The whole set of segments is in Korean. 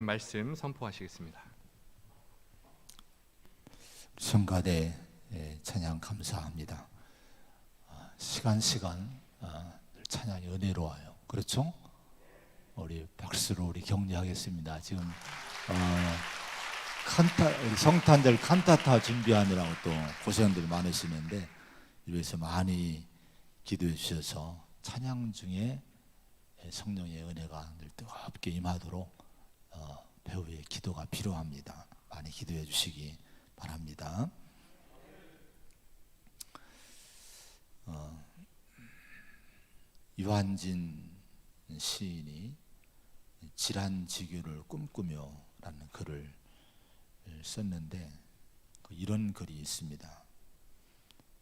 말씀 선포하시겠습니다. 성가대 찬양 감사합니다. 시간 찬양이 은혜로워요. 그렇죠? 우리 박수로 우리 격려하겠습니다. 지금 우리 성탄절 칸타타 준비하느라고 또 고생들 많으시는데 이래서 많이 기도해 주셔서 찬양 중에 성령의 은혜가 늘 뜨겁게 임하도록 배우의 기도가 필요합니다. 많이 기도해 주시기 바랍니다. 유한진 시인이 질환지교를 꿈꾸며 라는 글을 썼는데 이런 글이 있습니다.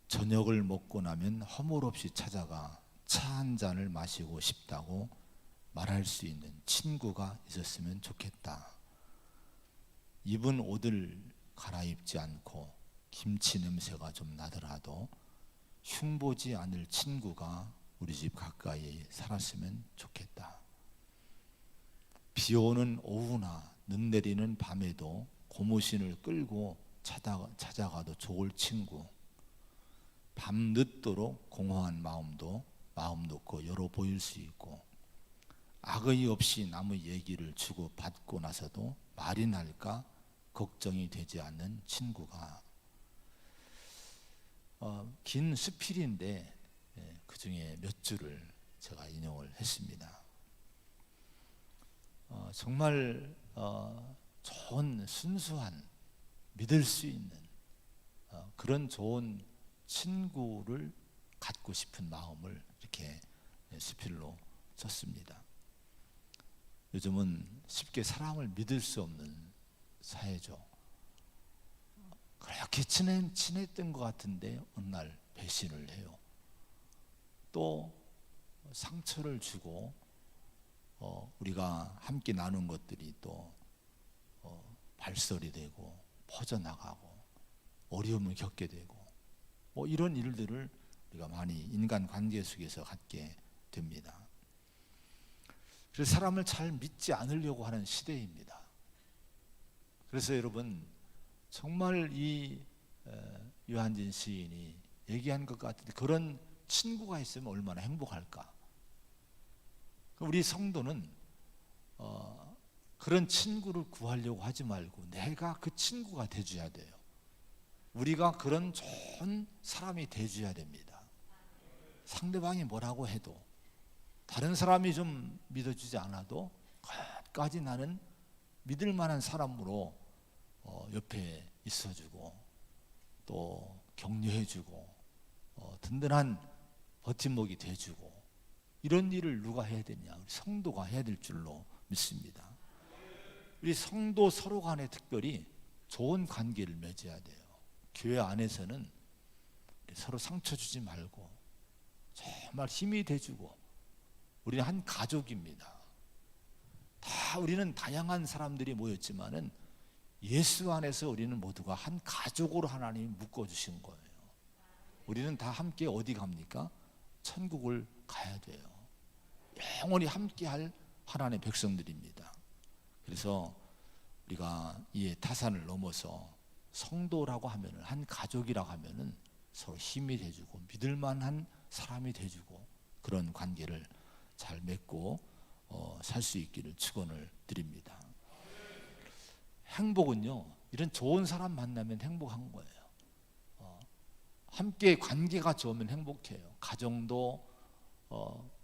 저녁을 먹고 나면 허물없이 찾아가 차 한 잔을 마시고 싶다고 말할 수 있는 친구가 있었으면 좋겠다. 입은 옷을 갈아입지 않고 김치 냄새가 좀 나더라도 흉보지 않을 친구가 우리 집 가까이에 살았으면 좋겠다. 비 오는 오후나 눈 내리는 밤에도 고무신을 끌고 찾아가도 좋을 친구. 밤 늦도록 공허한 마음도 마음 놓고 열어 보일 수 있고 악의 없이 남의 얘기를 주고 받고 나서도 말이 날까 걱정이 되지 않는 친구가. 긴 수필인데 그 중에 몇 줄을 제가 인용을 했습니다. 정말 좋은 순수한 믿을 수 있는 그런 좋은 친구를 갖고 싶은 마음을 이렇게 수필로 썼습니다. 요즘은 쉽게 사람을 믿을 수 없는 사회죠. 그렇게 친했던 것 같은데 어느 날 배신을 해요. 또 상처를 주고 우리가 함께 나눈 것들이 또 발설이 되고 퍼져나가고 어려움을 겪게 되고 이런 일들을 우리가 많이 인간관계 속에서 갖게 됩니다. 그래서 사람을 잘 믿지 않으려고 하는 시대입니다. 그래서 여러분 정말 이 유한진 시인이 얘기한 것 같은데 그런 친구가 있으면 얼마나 행복할까. 우리 성도는 그런 친구를 구하려고 하지 말고 내가 그 친구가 돼줘야 돼요. 우리가 그런 좋은 사람이 돼줘야 됩니다. 상대방이 뭐라고 해도 다른 사람이 좀 믿어주지 않아도 끝까지 나는 믿을 만한 사람으로 옆에 있어주고 또 격려해주고 든든한 버팀목이 돼주고 이런 일을 누가 해야 되냐? 우리 성도가 해야 될 줄로 믿습니다. 우리 성도 서로 간에 특별히 좋은 관계를 맺어야 돼요. 교회 안에서는 서로 상처 주지 말고 정말 힘이 돼주고 우리는 한 가족입니다. 다 우리는 다양한 사람들이 모였지만은 예수 안에서 우리는 모두가 한 가족으로 하나님이 묶어주신 거예요. 우리는 다 함께 어디 갑니까? 천국을 가야 돼요. 영원히 함께할 하나님의 백성들입니다. 그래서 우리가 이 타산을 넘어서 성도라고 하면은 한 가족이라고 하면은 서로 힘이 돼주고 믿을만한 사람이 돼주고 그런 관계를 잘 맺고 살 수 있기를 축원을 드립니다. 행복은요 이런 좋은 사람 만나면 행복한 거예요. 함께 관계가 좋으면 행복해요. 가정도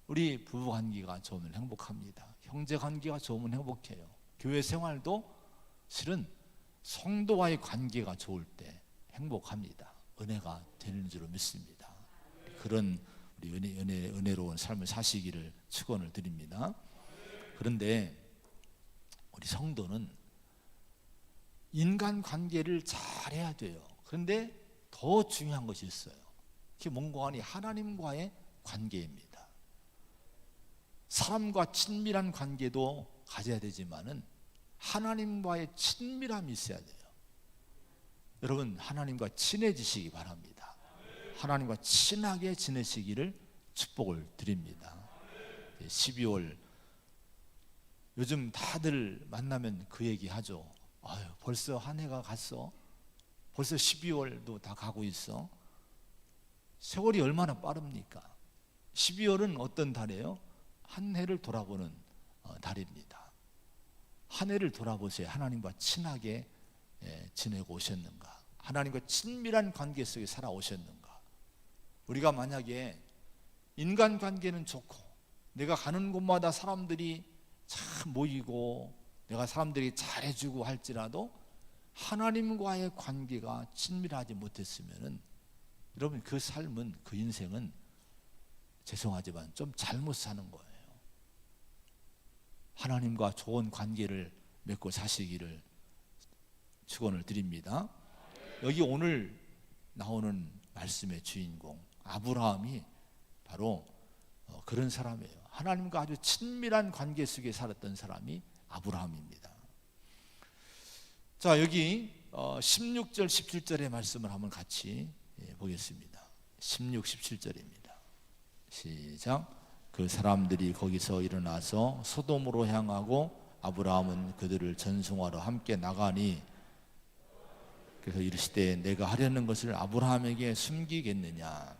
우리 부부 관계가 좋으면 행복합니다. 형제 관계가 좋으면 행복해요. 교회 생활도 실은 성도와의 관계가 좋을 때 행복합니다. 은혜가 되는 줄로 믿습니다. 그런 우리 은혜로운 삶을 사시기를 축원을 드립니다. 그런데 우리 성도는 인간관계를 잘해야 돼요. 그런데 더 중요한 것이 있어요. 그게 뭔가 하니 하나님과의 관계입니다. 사람과 친밀한 관계도 가져야 되지만은 하나님과의 친밀함이 있어야 돼요. 여러분 하나님과 친해지시기 바랍니다. 하나님과 친하게 지내시기를 축복을 드립니다. 12월 요즘 다들 만나면 그 얘기 하죠. 아유, 벌써 한 해가 갔어. 벌써 12월도 다 가고 있어. 세월이 얼마나 빠릅니까? 12월은 어떤 달이에요? 한 해를 돌아보는 달입니다. 한 해를 돌아보세요. 하나님과 친하게 지내고 오셨는가? 하나님과 친밀한 관계 속에 살아오셨는가? 우리가 만약에 인간관계는 좋고 내가 가는 곳마다 사람들이 참 모이고 내가 사람들이 잘해주고 할지라도 하나님과의 관계가 친밀하지 못했으면은 여러분 그 삶은, 그 인생은 죄송하지만 좀 잘못 사는 거예요. 하나님과 좋은 관계를 맺고 사시기를 축원을 드립니다. 여기 오늘 나오는 말씀의 주인공 아브라함이 바로 그런 사람이에요. 하나님과 아주 친밀한 관계 속에 살았던 사람이 아브라함입니다. 자, 여기 16절 17절의 말씀을 한번 같이 보겠습니다. 16, 17절입니다. 시작. 그 사람들이 거기서 일어나서 소돔으로 향하고 아브라함은 그들을 전송하러 함께 나가니 그래서 이르시되 내가 하려는 것을 아브라함에게 숨기겠느냐.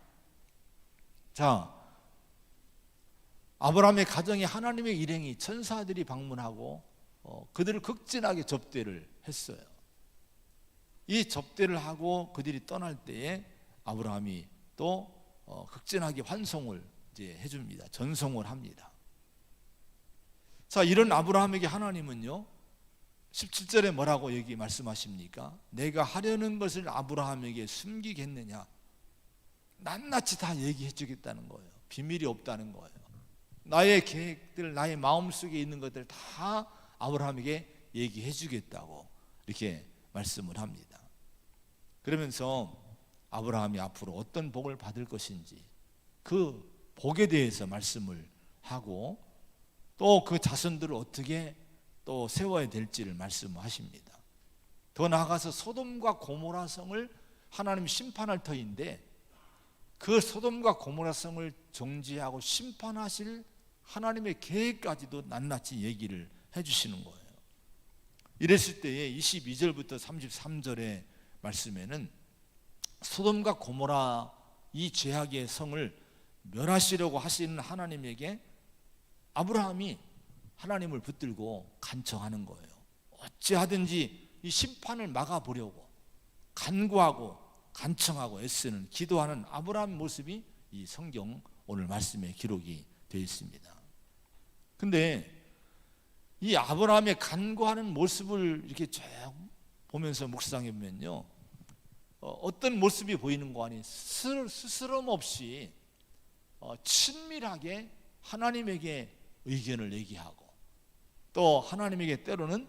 자, 아브라함의 가정에 하나님의 일행이 천사들이 방문하고 그들을 극진하게 접대를 했어요. 이 접대를 하고 그들이 떠날 때에 아브라함이 또 극진하게 환송을 이제 해줍니다. 전송을 합니다. 자, 이런 아브라함에게 하나님은요 17절에 뭐라고 여기 말씀하십니까? 내가 하려는 것을 아브라함에게 숨기겠느냐. 낱낱이 다 얘기해 주겠다는 거예요. 비밀이 없다는 거예요. 나의 계획들, 나의 마음속에 있는 것들 다 아브라함에게 얘기해 주겠다고 이렇게 말씀을 합니다. 그러면서 아브라함이 앞으로 어떤 복을 받을 것인지 그 복에 대해서 말씀을 하고 또 그 자손들을 어떻게 또 세워야 될지를 말씀하십니다. 더 나아가서 소돔과 고모라 성을 하나님 심판할 터인데 그 소돔과 고모라 성을 정지하고 심판하실 하나님의 계획까지도 낱낱이 얘기를 해주시는 거예요. 이랬을 때에 22절부터 33절의 말씀에는 소돔과 고모라 이 죄악의 성을 멸하시려고 하시는 하나님에게 아브라함이 하나님을 붙들고 간청하는 거예요. 어찌하든지 이 심판을 막아보려고 간구하고 간청하고 애쓰는 기도하는 아브라함 모습이 이 성경 오늘 말씀에 기록이 되어 있습니다. 근데 이 아브라함의 간구하는 모습을 이렇게 쭉 보면서 묵상해 보면요 어떤 모습이 보이는 거 아니 스스럼 없이 친밀하게 하나님에게 의견을 얘기하고 또 하나님에게 때로는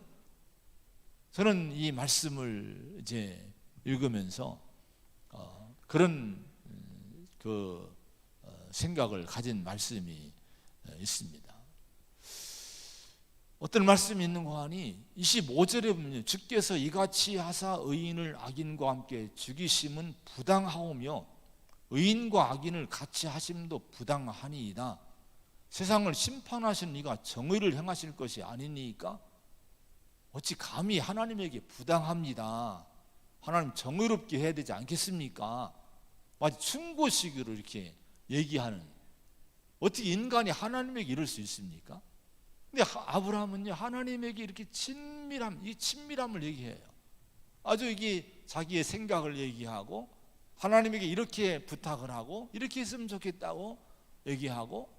저는 이 말씀을 이제 읽으면서 그런 생각을 가진 말씀이 있습니다. 어떤 말씀이 있는 거 하니 25절에 보면 주께서 이같이 하사 의인을 악인과 함께 죽이심은 부당하오며 의인과 악인을 같이 하심도 부당하니이다. 세상을 심판하신 이가 정의를 행하실 것이 아니니까 어찌 감히 하나님에게 부당합니다. 하나님 정의롭게 해야 되지 않겠습니까? 마치 충고식으로 이렇게 얘기하는 어떻게 인간이 하나님에게 이럴 수 있습니까? 근데 아브라함은요 하나님에게 이렇게 이 친밀함을 얘기해요. 아주 이게 자기의 생각을 얘기하고 하나님에게 이렇게 부탁을 하고 이렇게 했으면 좋겠다고 얘기하고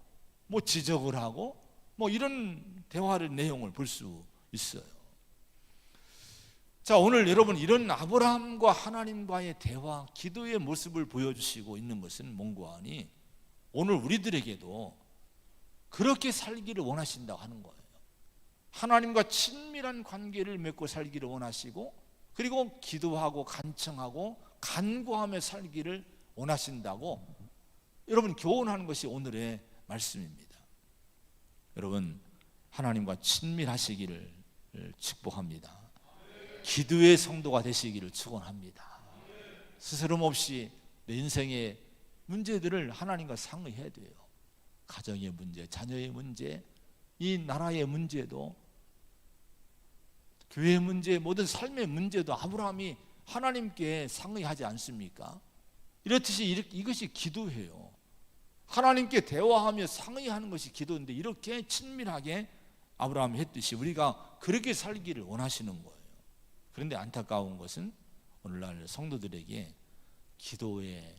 뭐 지적을 하고 뭐 이런 대화의 내용을 볼 수 있어요. 자, 오늘 여러분 이런 아브라함과 하나님과의 대화, 기도의 모습을 보여주시고 있는 것은 뭔가 하니 오늘 우리들에게도 그렇게 살기를 원하신다고 하는 거예요. 하나님과 친밀한 관계를 맺고 살기를 원하시고 그리고 기도하고 간청하고 간구하며 살기를 원하신다고 여러분 교훈하는 것이 오늘의 말씀입니다. 여러분 하나님과 친밀하시기를 축복합니다. 기도의 성도가 되시기를 축원합니다. 스스럼 없이 내 인생의 문제들을 하나님과 상의해야 돼요. 가정의 문제, 자녀의 문제, 이 나라의 문제도, 교회 문제, 모든 삶의 문제도 아브라함이 하나님께 상의하지 않습니까? 이렇듯이 이것이 기도예요. 하나님께 대화하며 상의하는 것이 기도인데, 이렇게 친밀하게 아브라함이 했듯이 우리가 그렇게 살기를 원하시는 거예요. 그런데 안타까운 것은 오늘날 성도들에게 기도의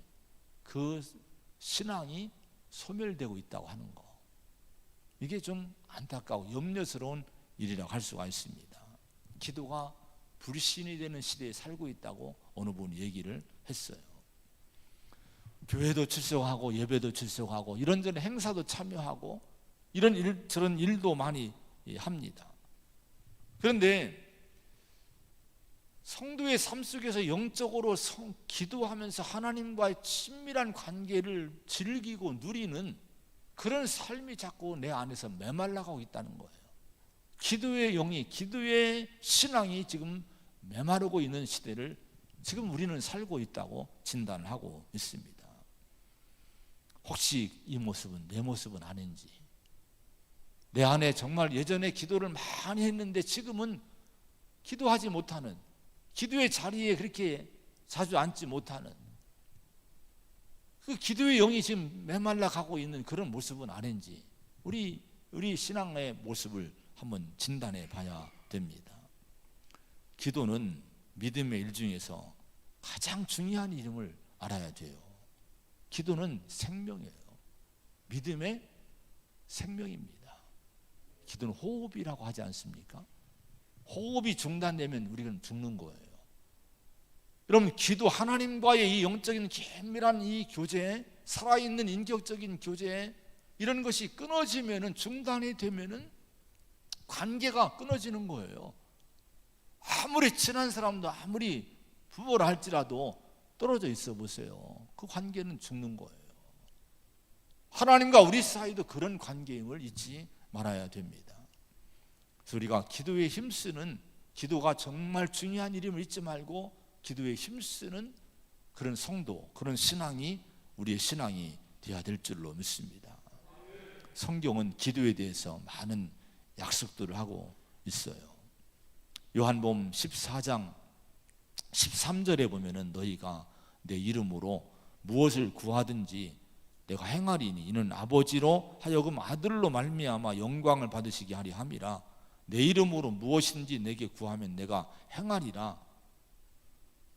그 신앙이 소멸되고 있다고 하는 거, 이게 좀 안타까워 염려스러운 일이라고 할 수가 있습니다. 기도가 불신이 되는 시대에 살고 있다고 어느 분이 얘기를 했어요. 교회도 출석하고 예배도 출석하고 이런저런 행사도 참여하고 저런 일도 많이 합니다. 그런데 성도의 삶 속에서 영적으로 기도하면서 하나님과의 친밀한 관계를 즐기고 누리는 그런 삶이 자꾸 내 안에서 메말라가고 있다는 거예요. 기도의 영이, 기도의 신앙이 지금 메마르고 있는 시대를 지금 우리는 살고 있다고 진단을 하고 있습니다. 혹시 이 모습은 내 모습은 아닌지, 내 안에 정말 예전에 기도를 많이 했는데 지금은 기도하지 못하는, 기도의 자리에 그렇게 자주 앉지 못하는, 그 기도의 영이 지금 메말라 가고 있는 그런 모습은 아닌지, 우리 신앙의 모습을 한번 진단해 봐야 됩니다. 기도는 믿음의 일 중에서 가장 중요한 이름을 알아야 돼요. 기도는 생명이에요. 믿음의 생명입니다. 기도는 호흡이라고 하지 않습니까? 호흡이 중단되면 우리는 죽는 거예요. 여러분, 기도, 하나님과의 이 영적인 긴밀한 이 교제, 살아있는 인격적인 교제, 이런 것이 끊어지면은, 중단이 되면은 관계가 끊어지는 거예요. 아무리 친한 사람도, 아무리 부부라 할지라도 떨어져 있어 보세요. 그 관계는 죽는 거예요. 하나님과 우리 사이도 그런 관계임을 잊지 말아야 됩니다. 그래서 우리가 기도에 힘쓰는, 기도가 정말 중요한 일임을 잊지 말고 기도에 힘쓰는 그런 성도, 그런 신앙이 우리의 신앙이 되어야 될 줄로 믿습니다. 성경은 기도에 대해서 많은 약속들을 하고 있어요. 요한복음 14장 13절에 보면은 너희가 내 이름으로 무엇을 구하든지 내가 행하리니 이는 아버지로 하여금 아들로 말미암아 영광을 받으시게 하리 함이라. 내 이름으로 무엇인지 내게 구하면 내가 행하리라.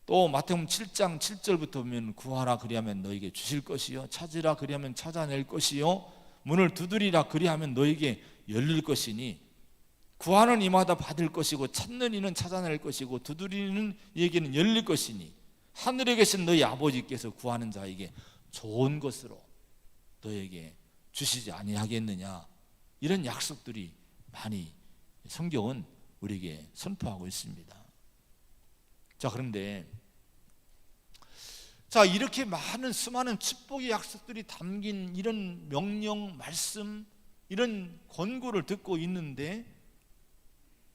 또 마태복음 7장 7절부터 보면 구하라 그리하면 너에게 주실 것이요, 찾으라 그리하면 찾아낼 것이요, 문을 두드리라 그리하면 너에게 열릴 것이니, 구하는 이마다 받을 것이고 찾는 이는 찾아낼 것이고 두드리는 이에게는 열릴 것이니 하늘에 계신 너희 아버지께서 구하는 자에게 좋은 것으로 너에게 주시지 아니하겠느냐. 이런 약속들이 많이 성경은 우리에게 선포하고 있습니다. 자, 그런데 이렇게 많은 수많은 축복의 약속들이 담긴 이런 명령, 말씀, 이런 권고를 듣고 있는데,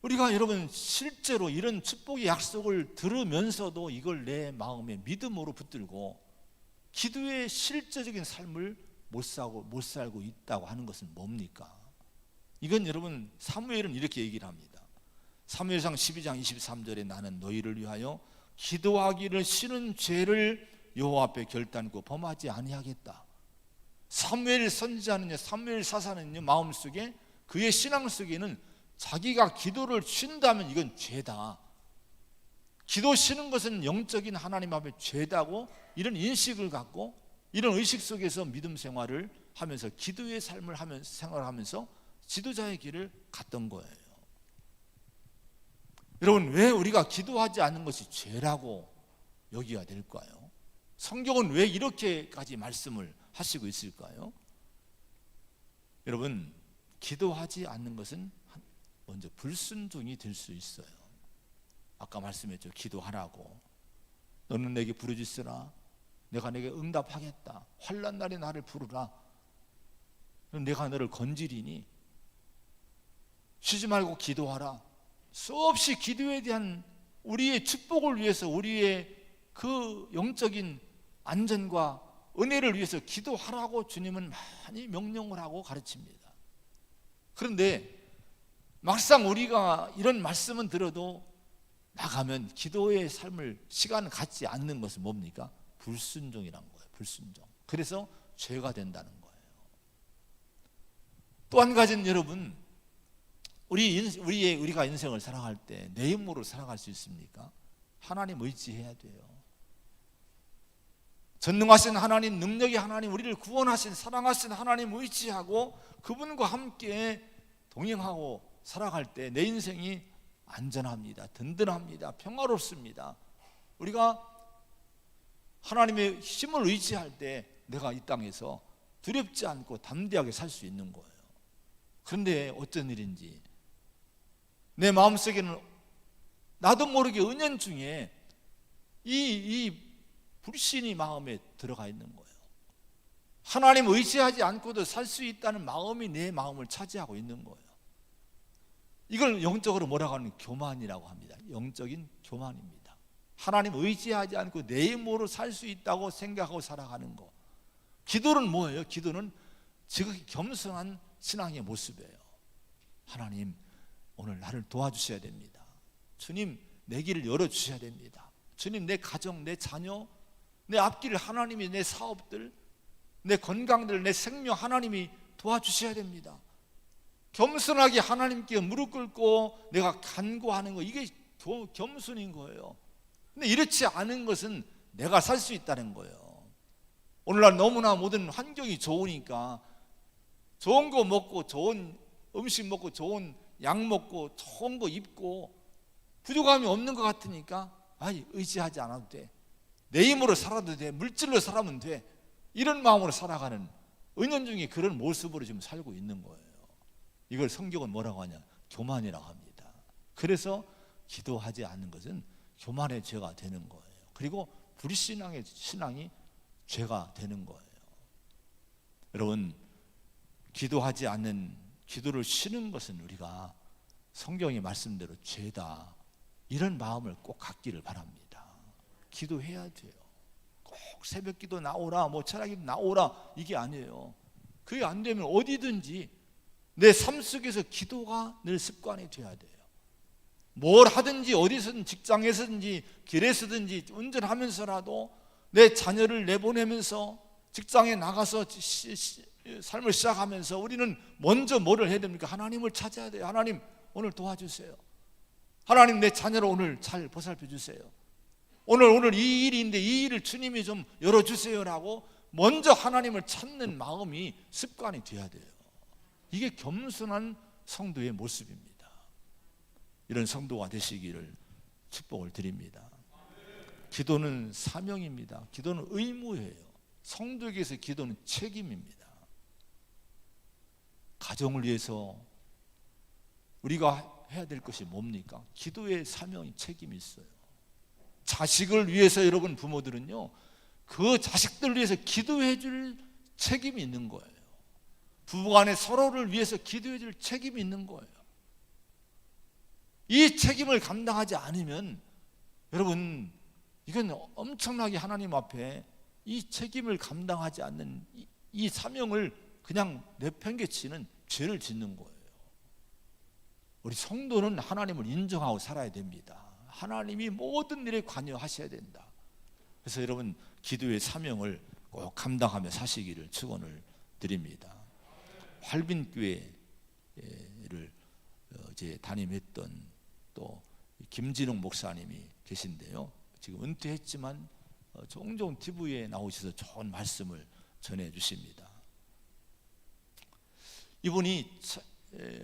우리가 여러분 실제로 이런 축복의 약속을 들으면서도 이걸 내 마음에 믿음으로 붙들고 기도의 실제적인 삶을 못 살고 있다고 하는 것은 뭡니까? 이건 여러분 사무엘은 이렇게 얘기를 합니다. 사무엘상 12장 23절에 나는 너희를 위하여 기도하기를 싫은 죄를 여호와 앞에 결단코 범하지 아니하겠다. 사무엘 선지자는요, 사무엘 사사는요, 마음속에, 그의 신앙 속에는 자기가 기도를 쉰다면 이건 죄다, 기도 쉬는 것은 영적인 하나님 앞에 죄다고, 이런 인식을 갖고 이런 의식 속에서 믿음 생활을 하면서 기도의 삶을 생활하면서 지도자의 길을 갔던 거예요. 여러분, 왜 우리가 기도하지 않는 것이 죄라고 여기야 될까요? 성경은 왜 이렇게까지 말씀을 하시고 있을까요? 여러분, 기도하지 않는 것은 먼저 불순종이 될 수 있어요. 아까 말씀했죠. 기도하라고. 너는 내게 부르짖으라. 내가 내게 응답하겠다. 환난 날에 나를 부르라. 내가 너를 건지리니 쉬지 말고 기도하라. 수없이 기도에 대한 우리의 축복을 위해서, 우리의 그 영적인 안전과 은혜를 위해서 기도하라고 주님은 많이 명령을 하고 가르칩니다. 그런데 막상 우리가 이런 말씀은 들어도 나가면 기도의 삶을 시간을 갖지 않는 것은 뭡니까? 불순종이란 거예요. 불순종. 그래서 죄가 된다는 거예요. 또 한 가지는 여러분, 우리가 인생을 살아갈 때 내 힘으로 살아갈 수 있습니까? 하나님 의지해야 돼요. 전능하신 하나님, 능력의 하나님, 우리를 구원하신 사랑하신 하나님 의지하고 그분과 함께 동행하고 살아갈 때 내 인생이 안전합니다. 든든합니다. 평화롭습니다. 우리가 하나님의 힘을 의지할 때 내가 이 땅에서 두렵지 않고 담대하게 살 수 있는 거예요. 그런데 어쩐 일인지 내 마음속에는 나도 모르게 은연중에 이 불신이 마음에 들어가 있는 거예요. 하나님 의지하지 않고도 살 수 있다는 마음이 내 마음을 차지하고 있는 거예요. 이걸 영적으로 뭐라고 하는 교만이라고 합니다. 영적인 교만입니다. 하나님 의지하지 않고 내 힘으로 살 수 있다고 생각하고 살아가는 거. 기도는 뭐예요? 기도는 지극히 겸손한 신앙의 모습이에요. 하나님, 오늘 나를 도와주셔야 됩니다. 주님, 내 길을 열어주셔야 됩니다. 주님, 내 가정, 내 자녀, 내 앞길 하나님이, 내 사업들, 내 건강들, 내 생명 하나님이 도와주셔야 됩니다. 겸손하게 하나님께 무릎 꿇고 내가 간구하는 거, 이게 겸손인 거예요. 근데 이렇지 않은 것은 내가 살 수 있다는 거예요. 오늘날 너무나 모든 환경이 좋으니까 좋은 거 먹고 좋은 음식 먹고 좋은 약 먹고 좋은 거 입고 부족함이 없는 것 같으니까 의지하지 않아도 돼, 내 힘으로 살아도 돼, 물질로 살아면 돼, 이런 마음으로 살아가는 은연중에 그런 모습으로 지금 살고 있는 거예요. 이걸 성경은 뭐라고 하냐? 교만이라고 합니다. 그래서 기도하지 않는 것은 교만의 죄가 되는 거예요. 그리고 불신앙의 신앙이 죄가 되는 거예요. 여러분, 기도하지 않는, 기도를 쉬는 것은 우리가 성경의 말씀대로 죄다, 이런 마음을 꼭 갖기를 바랍니다. 기도해야 돼요. 꼭 새벽 기도 나오라, 철학 기도 나오라, 이게 아니에요. 그게 안 되면 어디든지 내 삶 속에서 기도가 늘 습관이 돼야 돼요. 뭘 하든지 어디서든, 직장에서든지 길에서든지 운전하면서라도 내 자녀를 내보내면서 직장에 나가서 삶을 시작하면서 우리는 먼저 뭐를 해야 됩니까? 하나님을 찾아야 돼요. 하나님, 오늘 도와주세요. 하나님, 내 자녀를 오늘 잘 보살펴 주세요. 오늘 이 일인데 이 일을 주님이 좀 열어주세요라고 먼저 하나님을 찾는 마음이 습관이 돼야 돼요. 이게 겸손한 성도의 모습입니다. 이런 성도가 되시기를 축복을 드립니다. 기도는 사명입니다. 기도는 의무예요. 성도에게서 기도는 책임입니다. 가정을 위해서 우리가 해야 될 것이 뭡니까? 기도의 사명이, 책임이 있어요. 자식을 위해서 여러분 부모들은요, 그 자식들 위해서 기도해 줄 책임이 있는 거예요. 부부간에 서로를 위해서 기도해 줄 책임이 있는 거예요. 이 책임을 감당하지 않으면 여러분, 이건 엄청나게 하나님 앞에 이 책임을 감당하지 않는 이 사명을 그냥 내팽개치는 죄를 짓는 거예요. 우리 성도는 하나님을 인정하고 살아야 됩니다. 하나님이 모든 일에 관여하셔야 된다. 그래서 여러분, 기도의 사명을 꼭 감당하며 사시기를 축원을 드립니다. 활빈교회를 이제 담임했던 또 김진웅 목사님이 계신데요, 지금 은퇴했지만 종종 TV에 나오셔서 좋은 말씀을 전해 주십니다. 이분이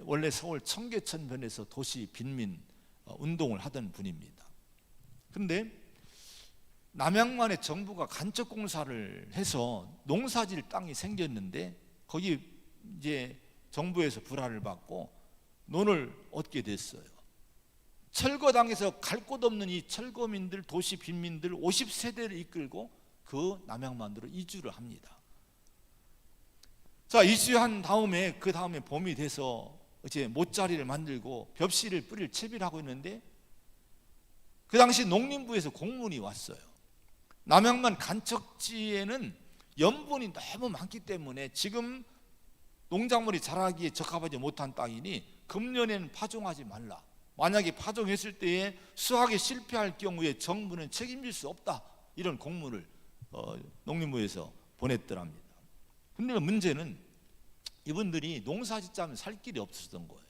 원래 서울 청계천변에서 도시 빈민 운동을 하던 분입니다. 그런데 남양만에 정부가 간척 공사를 해서 농사질 땅이 생겼는데 거기 이제 정부에서 불화를 받고 논을 얻게 됐어요. 철거당에서 갈 곳 없는 이 철거민들, 도시 빈민들 50세대를 이끌고 그 남양만으로 이주를 합니다. 자, 이주한 다음에 그 다음에 봄이 돼서 이제 모짜리를 만들고 벽실을 뿌릴 채비를 하고 있는데 그 당시 농림부에서 공문이 왔어요. 남양만 간척지에는 염분이 너무 많기 때문에 지금 농작물이 자라기에 적합하지 못한 땅이니 금년에는 파종하지 말라. 만약에 파종했을 때에 수확에 실패할 경우에 정부는 책임질 수 없다. 이런 공문을 농림부에서 보냈더랍니다. 근데 문제는 이분들이 농사 짓자면 살 길이 없었던 거예요.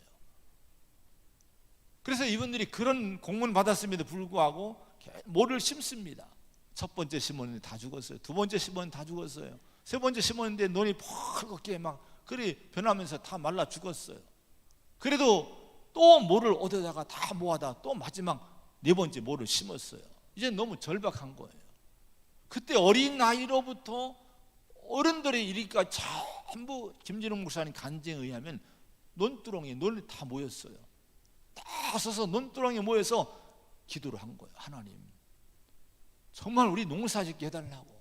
그래서 이분들이 그런 공문 받았음에도 불구하고 모를 심습니다. 첫 번째 심었는데 다 죽었어요. 두 번째 심었는데 다 죽었어요. 세 번째 심었는데 논이 펄겋게 막 그리 변하면서 다 말라 죽었어요. 그래도 또 모를 얻어다가 다 모아다 또 마지막 네 번째 모를 심었어요. 이제 너무 절박한 거예요. 그때 어린 나이로부터 어른들의 일이니까 전부 김진웅 목사님 간증에 의하면 논두렁에 논이 다 모였어요. 다 서서 논두렁에 모여서 기도를 한 거예요. 하나님, 정말 우리 농사 짓게 해달라고.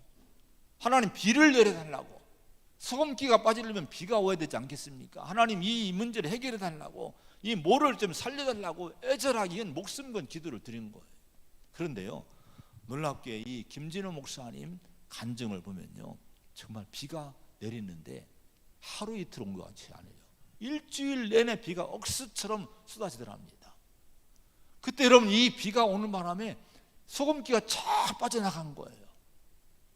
하나님, 비를 내려달라고. 소금기가 빠지려면 비가 와야 되지 않겠습니까? 하나님, 이 문제를 해결해 달라고, 이 모를 좀 살려달라고 애절하게 목숨 건 기도를 드린 거예요. 그런데요, 놀랍게 이 김진호 목사님 간증을 보면요, 정말 비가 내리는데 하루 이틀 온 것 같지 않아요. 일주일 내내 비가 억수처럼 쏟아지더랍니다. 그때 여러분, 이 비가 오는 바람에 소금기가 쫙 빠져나간 거예요.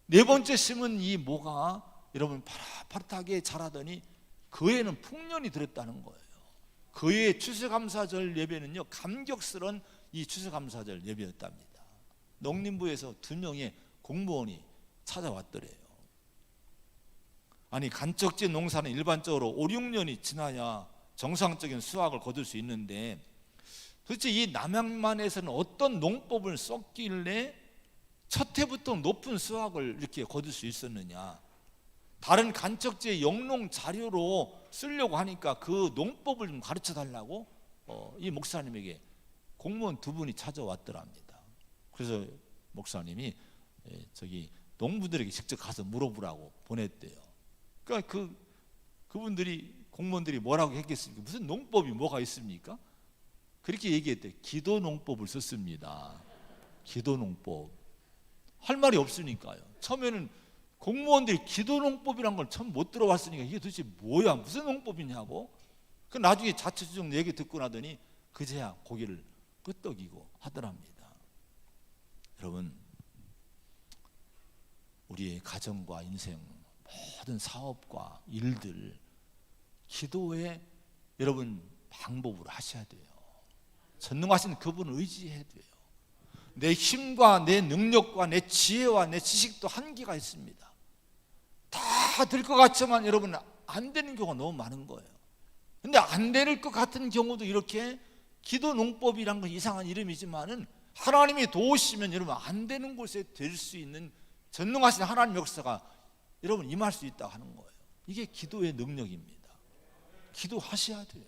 네 번째 심은 이 모가 여러분 파릇파릇하게 자라더니 그 해에는 풍년이 들었다는 거예요. 그 해의 추수감사절 예배는요, 감격스러운 이 추수감사절 예배였답니다. 농림부에서 2명의 공무원이 찾아왔더래요. 아니, 간척지 농사는 일반적으로 5, 6년이 지나야 정상적인 수확을 거둘 수 있는데 도대체 이 남양만에서는 어떤 농법을 썼길래 첫 해부터 높은 수확을 이렇게 거둘 수 있었느냐. 다른 간척지의 영농 자료로 쓰려고 하니까 그 농법을 좀 가르쳐 달라고 이 목사님에게 공무원 2분이 찾아왔더랍니다. 그래서 목사님이 저기 농부들에게 직접 가서 물어보라고 보냈대요. 그러니까 그분들이 공무원들이 뭐라고 했겠습니까? 무슨 농법이 뭐가 있습니까? 그렇게 얘기했대요. 기도 농법을 썼습니다. 기도 농법. 할 말이 없으니까요. 처음에는 공무원들이 기도 농법이란 걸 처음 못 들어봤으니까 이게 도대체 뭐야, 무슨 농법이냐고. 그 나중에 자초지종 얘기 듣고 나더니 그제야 고개를 끄덕이고 하더랍니다. 여러분, 우리의 가정과 인생, 모든 사업과 일들, 기도에 여러분 방법으로 하셔야 돼요. 전능하신 그분을 의지해야 돼요. 내 힘과 내 능력과 내 지혜와 내 지식도 한계가 있습니다. 다 될 것 같지만 여러분 안 되는 경우가 너무 많은 거예요. 근데 안 될 것 같은 경우도 이렇게 기도 농법이란 건 이상한 이름이지만은 하나님이 도우시면 여러분 안 되는 곳에 될 수 있는 전능하신 하나님 역사가 여러분 임할 수 있다고 하는 거예요. 이게 기도의 능력입니다. 기도하셔야 돼요.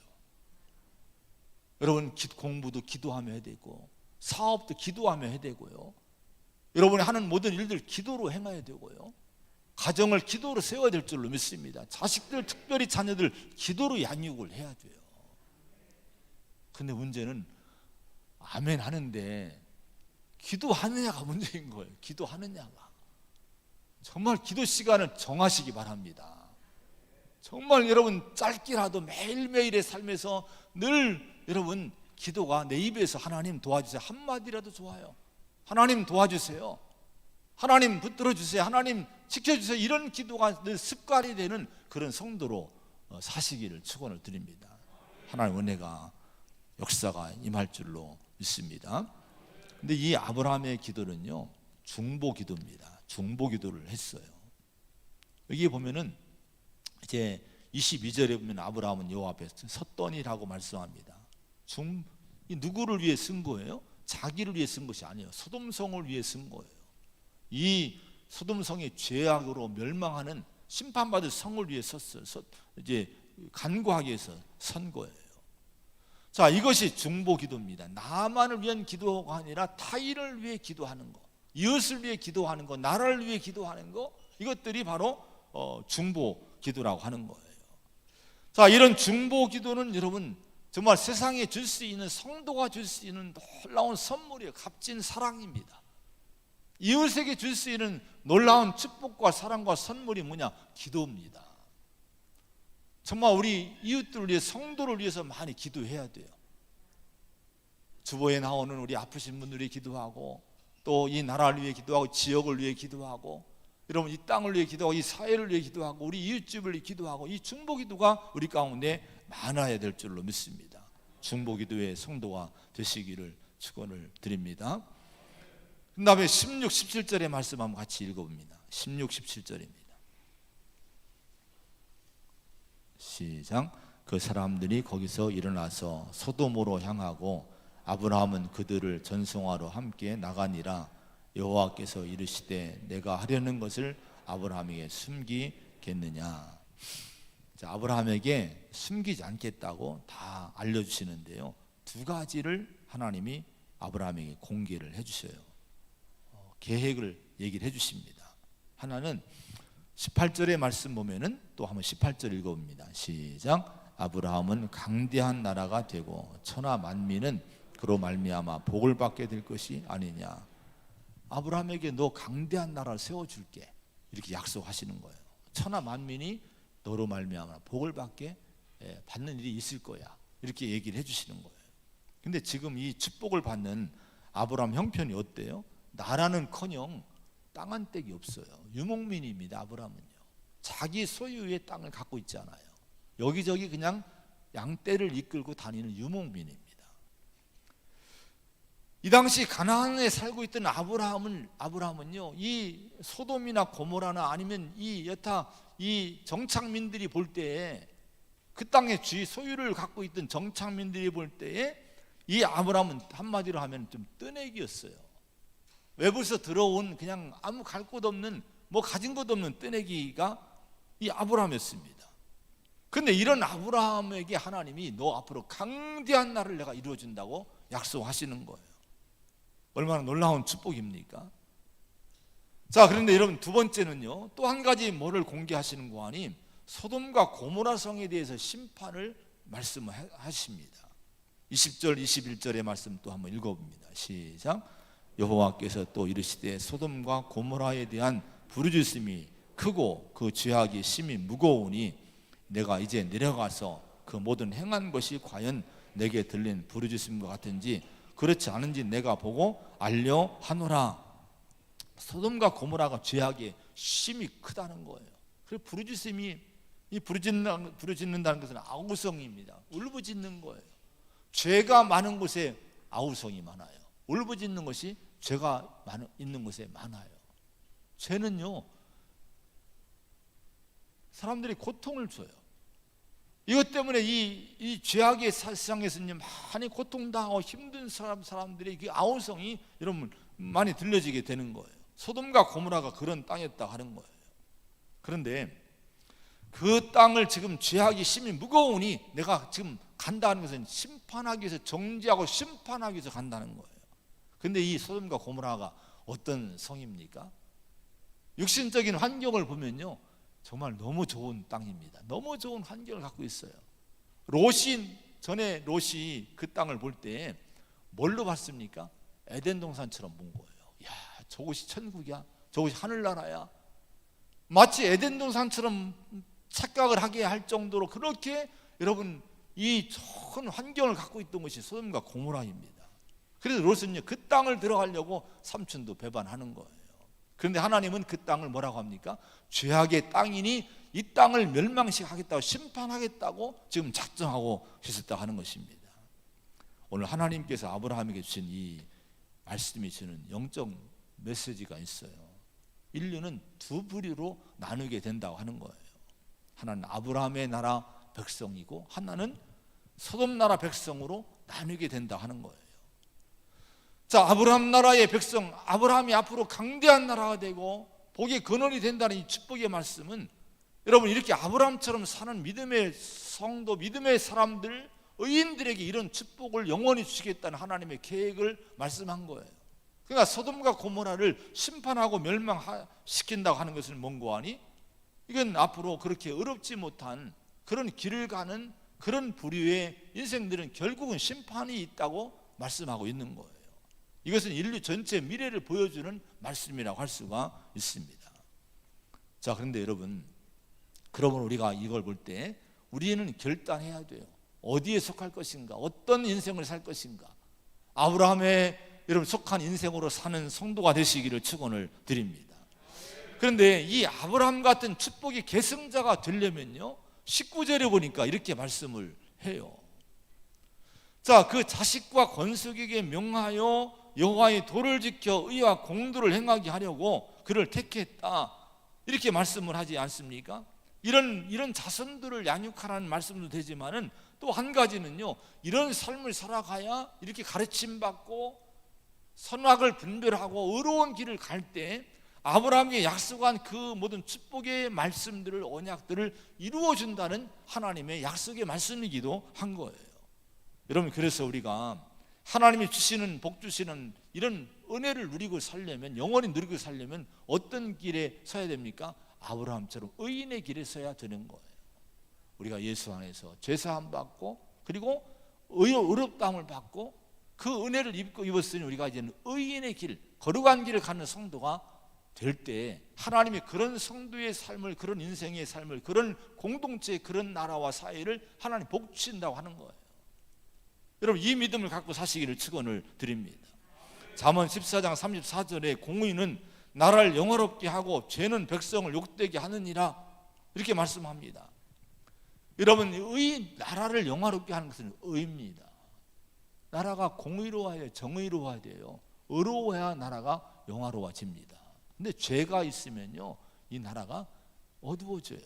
여러분 공부도 기도하며 해야 되고, 사업도 기도하며 해야 되고요, 여러분이 하는 모든 일들 기도로 행해야 되고요, 가정을 기도로 세워야 될 줄로 믿습니다. 자식들, 특별히 자녀들 기도로 양육을 해야 돼요. 근데 문제는 아멘 하는데 기도하느냐가 문제인 거예요. 기도하느냐가. 정말 기도 시간을 정하시기 바랍니다. 정말 여러분 짧게라도 매일매일의 삶에서 늘 여러분 기도가 내 입에서 하나님 도와주세요 한마디라도 좋아요. 하나님 도와주세요, 하나님 붙들어 주세요, 하나님 지켜주세요, 이런 기도가 늘 습관이 되는 그런 성도로 사시기를 축원을 드립니다. 하나님 은혜가 역사가 임할 줄로 믿습니다. 근데 이 아브라함의 기도는요, 중보 기도입니다. 중보 기도를 했어요. 여기 보면은 이제 22절에 보면 아브라함은 여호와 앞에 섰더니라고 말씀합니다. 누구를 위해 쓴 거예요? 자기를 위해 쓴 것이 아니에요. 소돔성을 위해 쓴 거예요. 이 소돔성의 죄악으로 멸망하는 심판받을 성을 위해 섰어요. 이제 간구하기 위해서 선 거예요. 자, 이것이 중보 기도입니다. 나만을 위한 기도가 아니라 타인을 위해 기도하는 거, 이웃을 위해 기도하는 거, 나라를 위해 기도하는 거, 이것들이 바로 중보 기도라고 하는 거예요. 자, 이런 중보 기도는 여러분 정말 세상에 줄 수 있는, 성도가 줄 수 있는 놀라운 선물이에요. 값진 사랑입니다. 이웃에게 줄 수 있는 놀라운 축복과 사랑과 선물이 뭐냐? 기도입니다. 정말 우리 이웃들을 위해, 성도를 위해서 많이 기도해야 돼요. 주보에 나오는 우리 아프신 분들이 기도하고, 또 이 나라를 위해 기도하고, 지역을 위해 기도하고, 여러분 이 땅을 위해 기도하고, 이 사회를 위해 기도하고, 우리 이웃집을 위해 기도하고, 이 중보기도가 우리 가운데 많아야 될 줄로 믿습니다. 중보기도의 성도가 되시기를 축원을 드립니다. 그 다음에 16, 17절의 말씀 한번 같이 읽어봅니다. 16, 17절입니다. 시작. 그 사람들이 거기서 일어나서 소돔으로 향하고 아브라함은 그들을 전송하러 함께 나가니라. 여호와께서 이르시되 내가 하려는 것을 아브라함에게 숨기겠느냐. 자, 아브라함에게 숨기지 않겠다고 다 알려주시는데요, 두 가지를 하나님이 아브라함에게 공개를 해주셔요. 계획을 얘기를 해주십니다. 하나는 18절의 말씀 보면은 또 한번 18절 읽어봅니다. 시작. 아브라함은 강대한 나라가 되고 천하 만민은 그로 말미암아 복을 받게 될 것이 아니냐. 아브라함에게 너 강대한 나라를 세워줄게, 이렇게 약속하시는 거예요. 천하 만민이 너로 말미암아 복을 받는 일이 있을 거야, 이렇게 얘기를 해주시는 거예요. 근데 지금 이 축복을 받는 아브라함 형편이 어때요? 나라는커녕 땅 한 떼기 없어요. 유목민입니다. 아브라함은요, 자기 소유의 땅을 갖고 있지 않아요. 여기저기 그냥 양떼를 이끌고 다니는 유목민입니다. 이 당시 가나안에 살고 있던 아브라함은요, 이 소돔이나 고모라나 아니면 이 여타 이 정착민들이 볼 때에, 그 땅의 소유를 갖고 있던 정착민들이 볼 때에 이 아브라함은 한마디로 하면 좀 뜨내기였어요. 외부에서 들어온 그냥 아무 갈 곳 없는, 뭐 가진 것 없는 뜨내기가 이 아브라함이었습니다. 근데 이런 아브라함에게 하나님이 너 앞으로 강대한 나라를 내가 이루어준다고 약속하시는 거예요. 얼마나 놀라운 축복입니까? 자, 그런데 여러분 두 번째는요, 또 한 가지 뭐를 공개하시는 거 아니, 소돔과 고모라 성에 대해서 심판을 말씀하십니다. 20절 21절의 말씀 또 한번 읽어봅니다. 시작. 여호와께서 또 이르시되 소돔과 고모라에 대한 부르짖음이 크고 그 죄악이 심히 무거우니 내가 이제 내려가서 그 모든 행한 것이 과연 내게 들린 부르짖음과 같은지 그렇지 않은지 내가 보고 알려 하노라. 소돔과 고모라가 죄악이 심히 크다는 거예요. 그래서 부르짖음이, 이 부르짖는다는 것은 아우성입니다. 울부짖는 거예요. 죄가 많은 곳에 아우성이 많아요. 울부짖는 것이 죄가 있는 곳에 많아요. 죄는요, 사람들이 고통을 줘요. 이것 때문에 이 죄악의 세상에서는 많이 고통당하고 힘든 사람들의 그 아우성이 여러분 많이 들려지게 되는 거예요. 소돔과 고모라가 그런 땅이었다 하는 거예요. 그런데 그 땅을 지금 죄악이 심히 무거우니 내가 지금 간다는 것은 심판하기 위해서, 정죄하고 심판하기 위해서 간다는 거예요. 근데 이 소돔과 고모라가 어떤 성입니까? 육신적인 환경을 보면요, 정말 너무 좋은 땅입니다. 너무 좋은 환경을 갖고 있어요. 전에 롯이 그 땅을 볼 때 뭘로 봤습니까? 에덴 동산처럼 본 거예요. 야, 저곳이 천국이야, 저곳이 하늘나라야, 마치 에덴 동산처럼 착각을 하게 할 정도로 그렇게 여러분 이 좋은 환경을 갖고 있던 것이 소돔과 고모라입니다. 그래서 롯은요, 그 땅을 들어가려고 삼촌도 배반하는 거예요. 그런데 하나님은 그 땅을 뭐라고 합니까? 죄악의 땅이니 이 땅을 멸망시키겠다고, 심판하겠다고 지금 작정하고 계셨다고 하는 것입니다. 오늘 하나님께서 아브라함에게 주신 이 말씀이 주는 영적 메시지가 있어요. 인류는 두 부류로 나누게 된다고 하는 거예요. 하나는 아브라함의 나라 백성이고 하나는 소돔 나라 백성으로 나누게 된다고 하는 거예요. 자, 아브라함 나라의 백성, 아브라함이 앞으로 강대한 나라가 되고 복의 근원이 된다는 이 축복의 말씀은 여러분 이렇게 아브라함처럼 사는 믿음의 성도, 믿음의 사람들, 의인들에게 이런 축복을 영원히 주시겠다는 하나님의 계획을 말씀한 거예요. 그러니까 소돔과 고모라를 심판하고 멸망시킨다고 하는 것은 뭔고 하니, 이건 앞으로 그렇게 어렵지 못한 그런 길을 가는 그런 부류의 인생들은 결국은 심판이 있다고 말씀하고 있는 거예요. 이것은 인류 전체 미래를 보여주는 말씀이라고 할 수가 있습니다. 자, 그런데 여러분, 그러면 우리가 이걸 볼 때 우리는 결단해야 돼요. 어디에 속할 것인가, 어떤 인생을 살 것인가. 아브라함의 여러분 속한 인생으로 사는 성도가 되시기를 축원을 드립니다. 그런데 이 아브라함 같은 축복의 계승자가 되려면요, 19절에 보니까 이렇게 말씀을 해요. 자, 그 자식과 건축에게 명하여 여호와의 도를 지켜 의와 공도를 행하게 하려고 그를 택했다, 이렇게 말씀을 하지 않습니까? 이런 자손들을 양육하라는 말씀도 되지만은 또 한 가지는요, 이런 삶을 살아가야 이렇게 가르침 받고 선악을 분별하고 의로운 길을 갈 때 아브라함에게 약속한 그 모든 축복의 말씀들을, 언약들을 이루어 준다는 하나님의 약속의 말씀이기도 한 거예요. 여러분, 그래서 우리가 하나님이 주시는, 복 주시는 이런 은혜를 누리고 살려면, 영원히 누리고 살려면 어떤 길에 서야 됩니까? 아브라함처럼 의인의 길에 서야 되는 거예요. 우리가 예수 안에서 죄사함 받고, 그리고 의롭다함을 받고 그 은혜를 입었으니 우리가 이제는 의인의 길, 거룩한 길을 가는 성도가 될 때 하나님이 그런 성도의 삶을, 그런 인생의 삶을, 그런 공동체, 그런 나라와 사회를 하나님 복 주신다고 하는 거예요. 여러분, 이 믿음을 갖고 사시기를 축원을 드립니다. 잠언 14장 34절에 공의는 나라를 영화롭게 하고 죄는 백성을 욕되게 하느니라, 이렇게 말씀합니다. 여러분, 나라를 영화롭게 하는 것은 의입니다. 나라가 공의로워야, 정의로워야 돼요. 의로워야 나라가 영화로워집니다. 근데 죄가 있으면요, 이 나라가 어두워져요.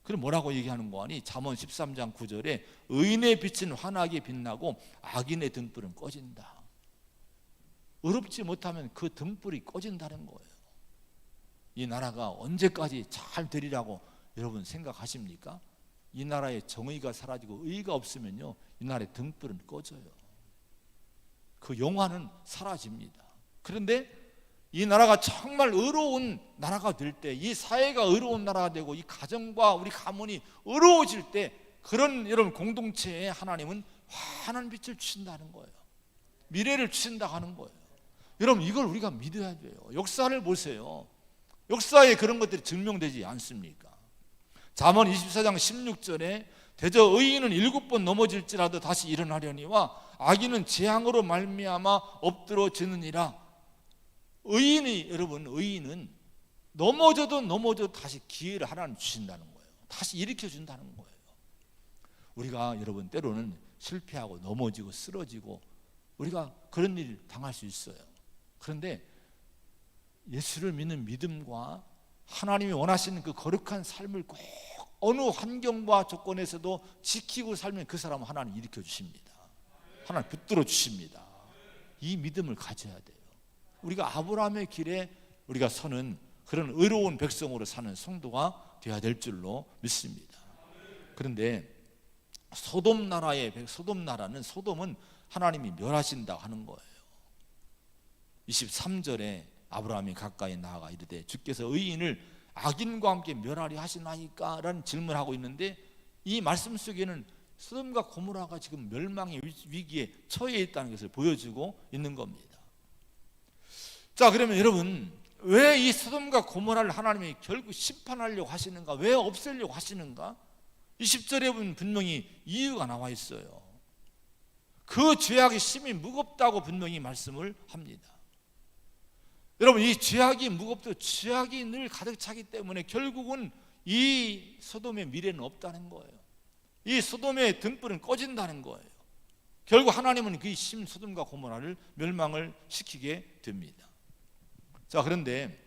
그럼 뭐라고 얘기하는 거 아니? 잠언 13장 9절에 의인의 빛은 환하게 빛나고 악인의 등불은 꺼진다. 의롭지 못하면 그 등불이 꺼진다는 거예요. 이 나라가 언제까지 잘 되리라고 여러분 생각하십니까? 이 나라에 정의가 사라지고 의의가 없으면요, 이 나라의 등불은 꺼져요. 그 영화는 사라집니다. 그런데 이 나라가 정말 의로운 나라가 될 때, 이 사회가 의로운 나라가 되고 이 가정과 우리 가문이 의로워질 때, 그런 여러분 공동체에 하나님은 환한 빛을 주신다는 거예요. 미래를 주신다 하는 거예요. 여러분, 이걸 우리가 믿어야 돼요. 역사를 보세요. 역사에 그런 것들이 증명되지 않습니까? 잠언 24장 16절에 대저 의인은 7번 넘어질지라도 다시 일어나려니와 악인은 재앙으로 말미암아 엎드러지느니라. 의인이, 여러분, 의인은 넘어져도 다시 기회를 하나님 주신다는 거예요. 다시 일으켜 준다는 거예요. 우리가 여러분 때로는 실패하고 넘어지고 쓰러지고 우리가 그런 일을 당할 수 있어요. 그런데 예수를 믿는 믿음과 하나님이 원하시는 그 거룩한 삶을 꼭 어느 환경과 조건에서도 지키고 살면 그 사람은 하나님 일으켜 주십니다. 하나님 붙들어 주십니다. 이 믿음을 가져야 돼요. 우리가 아브라함의 길에 우리가 서는 그런 의로운 백성으로 사는 성도가 되어야 될 줄로 믿습니다. 그런데 소돔 나라는 소돔은 하나님이 멸하신다 하는 거예요. 23절에 아브라함이 가까이 나아가 이르되 주께서 의인을 악인과 함께 멸하리 하시나이까? 라는 질문을 하고 있는데, 이 말씀 속에는 소돔과 고모라가 지금 멸망의 위기에 처해 있다는 것을 보여주고 있는 겁니다. 자, 그러면 여러분, 왜 이 소돔과 고모라를 하나님이 결국 심판하려고 하시는가? 왜 없애려고 하시는가? 20절에 보면 분명히 이유가 나와 있어요. 그 죄악이 심히 무겁다고 분명히 말씀을 합니다. 여러분, 이 죄악이 무겁고 죄악이 늘 가득 차기 때문에 결국은 이 소돔의 미래는 없다는 거예요. 이 소돔의 등불은 꺼진다는 거예요. 결국 하나님은 그 소돔과 고모라를 멸망을 시키게 됩니다. 자, 그런데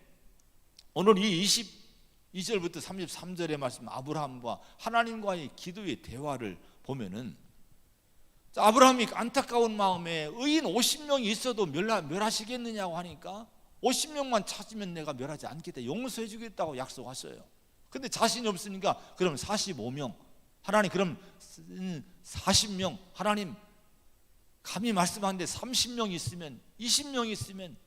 오늘 이 22절부터 33절의 말씀, 아브라함과 하나님과의 기도의 대화를 보면은, 아브라함이 안타까운 마음에 의인 50명이 있어도 멸하시겠느냐고 하니까 50명만 찾으면 내가 멸하지 않겠다, 용서해 주겠다고 약속하셔요. 근데 자신이 없으니까 그럼 45명, 하나님 그럼 40명, 하나님 감히 말씀하는데 30명이 있으면, 20명이 있으면,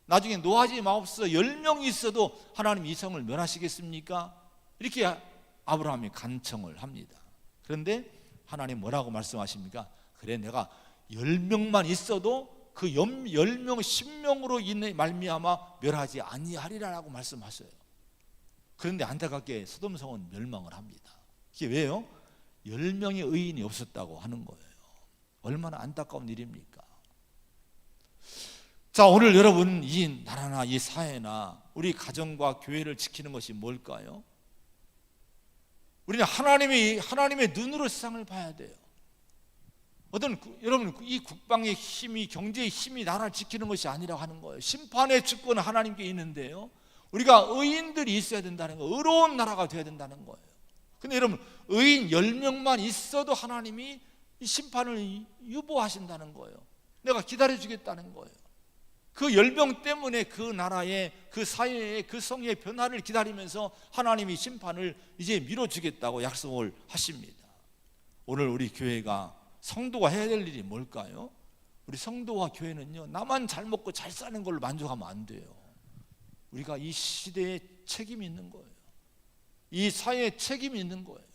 나중에 노하지 마옵소서 10명이 있어도 하나님 이 성을 멸하시겠습니까? 이렇게 아브라함이 간청을 합니다. 그런데 하나님 뭐라고 말씀하십니까? 그래, 내가 10명만 있어도 그 10명, 10명으로 인해 말미암아 멸하지 아니하리라고 말씀하셔요. 그런데 안타깝게 소돔성은 멸망을 합니다. 이게 왜요? 10명의 의인이 없었다고 하는 거예요. 얼마나 안타까운 일입니까? 자, 오늘 여러분, 이 나라나 이 사회나 우리 가정과 교회를 지키는 것이 뭘까요? 우리는 하나님의 눈으로 세상을 봐야 돼요. 여러분, 이 국방의 힘이, 경제의 힘이 나라를 지키는 것이 아니라고 하는 거예요. 심판의 주권은 하나님께 있는데요, 우리가 의인들이 있어야 된다는 거예요. 의로운 나라가 되어야 된다는 거예요. 근데 여러분, 의인 10명만 있어도 하나님이 이 심판을 유보하신다는 거예요. 내가 기다려주겠다는 거예요. 그 10명 때문에 그 나라의, 그 사회의, 그 성의 변화를 기다리면서 하나님이 심판을 이제 미뤄주겠다고 약속을 하십니다. 오늘 우리 교회가, 성도가 해야 될 일이 뭘까요? 우리 성도와 교회는요, 나만 잘 먹고 잘 사는 걸로 만족하면 안 돼요. 우리가 이 시대에 책임이 있는 거예요. 이 사회에 책임이 있는 거예요.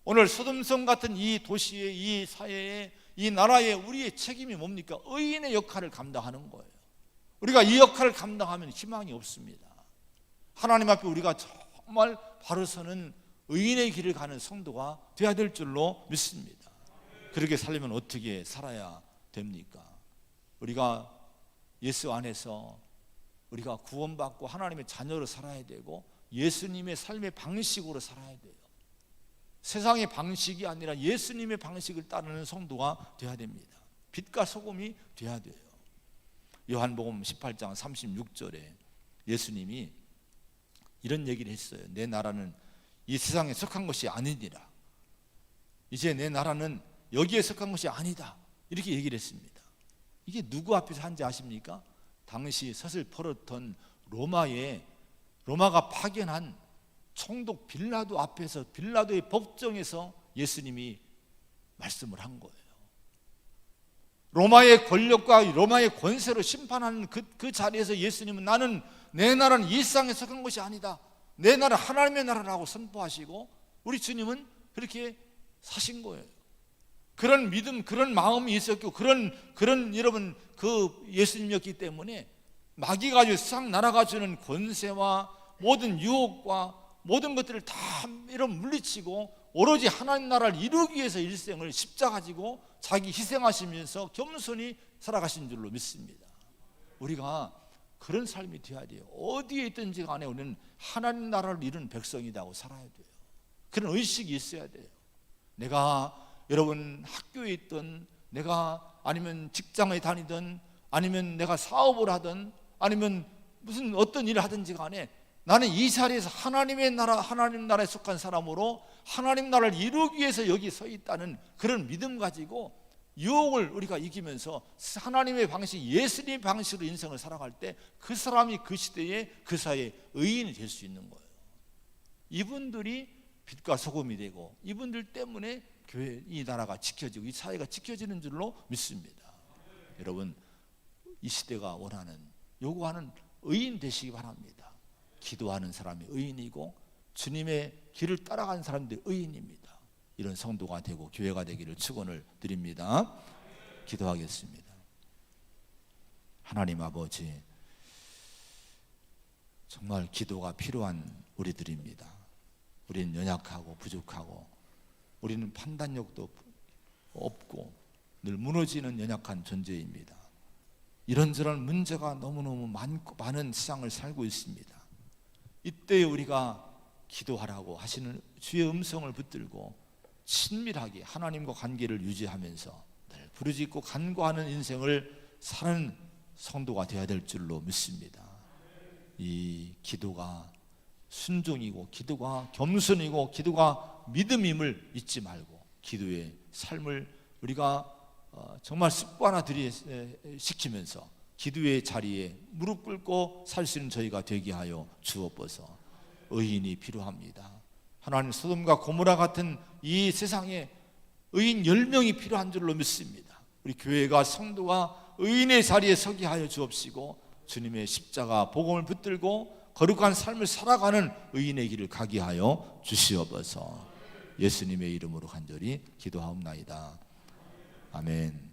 오늘 소돔성 같은 이 도시에, 이 사회에, 이 나라에 우리의 책임이 뭡니까? 의인의 역할을 감당하는 거예요. 우리가 이 역할을 감당하면 희망이 없습니다. 하나님 앞에 우리가 정말 바로 서는 의인의 길을 가는 성도가 되어야 될 줄로 믿습니다. 그렇게 살려면 어떻게 살아야 됩니까? 우리가 예수 안에서 우리가 구원받고 하나님의 자녀로 살아야 되고, 예수님의 삶의 방식으로 살아야 돼요. 세상의 방식이 아니라 예수님의 방식을 따르는 성도가 되어야 됩니다. 빛과 소금이 되어야 돼요. 요한복음 18장 36절에 예수님이 이런 얘기를 했어요. 내 나라는 이 세상에 속한 것이 아니니라. 이제 내 나라는 여기에 속한 것이 아니다. 이렇게 얘기를 했습니다. 이게 누구 앞에서 한지 아십니까? 당시 서슬퍼렇던 로마가 파견한 총독 빌라도 앞에서, 빌라도의 법정에서 예수님이 말씀을 한 거예요. 로마의 권력과 로마의 권세로 심판하는 그 자리에서 예수님은, 나는, 내 나라는 이 세상에 속한 것이 아니다, 내 나라 하나님의 나라라고 선포하시고, 우리 주님은 그렇게 사신 거예요. 그런 믿음, 그런 마음이 있었고, 그런 여러분 그 예수님이었기 때문에 마귀가 주, 세상 나라가 주는 권세와 모든 유혹과 모든 것들을 다 이런 물리치고 오로지 하나님 나라를 이루기 위해서 일생을 십자가 지고 자기 희생하시면서 겸손히 살아가신 줄로 믿습니다. 우리가 그런 삶이 되어야 돼요. 어디에 있든지 간에 우리는 하나님 나라를 이루는 백성이라고 살아야 돼요. 그런 의식이 있어야 돼요. 내가, 여러분, 학교에 있든, 내가 아니면 직장에 다니든, 아니면 내가 사업을 하든, 아니면 무슨 어떤 일을 하든지 간에 나는 이 자리에서 하나님 나라에 속한 사람으로 하나님 나라를 이루기 위해서 여기 서 있다는 그런 믿음 가지고 유혹을 우리가 이기면서 하나님의 방식, 예수님의 방식으로 인생을 살아갈 때 그 사람이 그 시대에, 그 사회에 의인이 될 수 있는 거예요. 이분들이 빛과 소금이 되고, 이분들 때문에 교회, 이 나라가 지켜지고 이 사회가 지켜지는 줄로 믿습니다. 여러분, 이 시대가 요구하는 의인 되시기 바랍니다. 기도하는 사람이 의인이고, 주님의 길을 따라가는 사람들이 의인입니다. 이런 성도가 되고 교회가 되기를 축원을 드립니다. 기도하겠습니다. 하나님 아버지, 정말 기도가 필요한 우리들입니다. 우리는 연약하고 부족하고, 우리는 판단력도 없고 늘 무너지는 연약한 존재입니다. 이런저런 문제가 너무너무 많은 세상을 살고 있습니다. 이때 우리가 기도하라고 하시는 주의 음성을 붙들고 친밀하게 하나님과 관계를 유지하면서 늘 부르짖고 간구하는 인생을 사는 성도가 되어야 될 줄로 믿습니다. 이 기도가 순종이고, 기도가 겸손이고, 기도가 믿음임을 잊지 말고, 기도의 삶을 우리가 정말 습관화들이 시키면서 기도의 자리에 무릎 꿇고 살 수 있는 저희가 되게 하여 주옵소서. 의인이 필요합니다. 하나님, 소돔과 고모라 같은 이 세상에 의인 10명이 필요한 줄로 믿습니다. 우리 교회가, 성도가 의인의 자리에 서게 하여 주옵시고, 주님의 십자가 복음을 붙들고 거룩한 삶을 살아가는 의인의 길을 가게 하여 주시옵소서. 예수님의 이름으로 간절히 기도하옵나이다. 아멘.